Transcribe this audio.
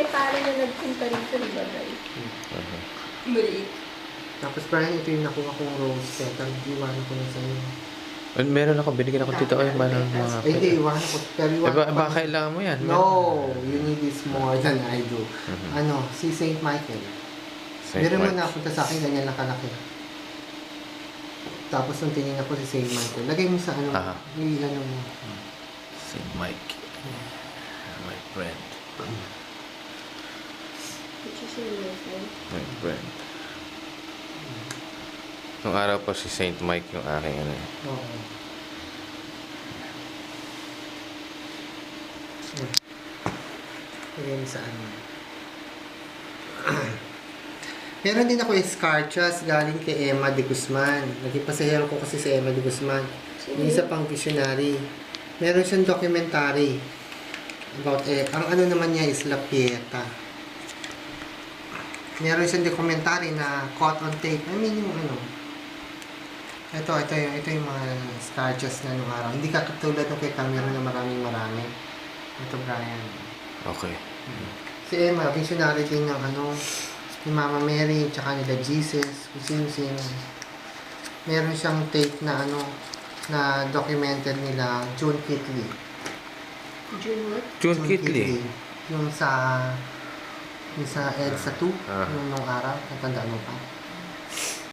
may pare na nagpunta rito, di ba, guys? Maliit. Tapos Brian, ito yung nakuha kong rose petal. Iwanan ko na sa'yo. Meron ako, binigyan ako tita ko yung mga... Ay, hindi, iwanan ko. Pero iwanan ko. Baka kailangan mo yan. No, you need this more than I do. Ano, si Saint Michael. Meron mo napunta sa akin, ganyan lang kalaki. Tapos nung tinignan ko si Saint Michael, lagay mo sa ano, ano mo. Saint Mike. My friend. My friend. Nung araw pa si Saint Mike yung aking ano. Oo. Lagay mo sa ano. Meron din ako escarchas galing kay Emma de Guzman. Nagipasahero ko kasi si Emma de Guzman. Yung isa pang visionary. Meron siyang documentary about ang ano naman niya is La Pieta. Meron siyang documentary na caught on tape. I mean yung ano. Ito yung mga escarchas na nung araw. Hindi ka katulad ng kay Cameron na marami. Ito Brian. Okay. Si Emma, visionary din ng ano, ni Mama Mary, tsaka nila Jesus, kung sino-sino. Meron siyang tape na ano, na documented nila, June Kitley. June what? June Kitley. Yung sa EDSA 2, nung araw, natandaan mo pa.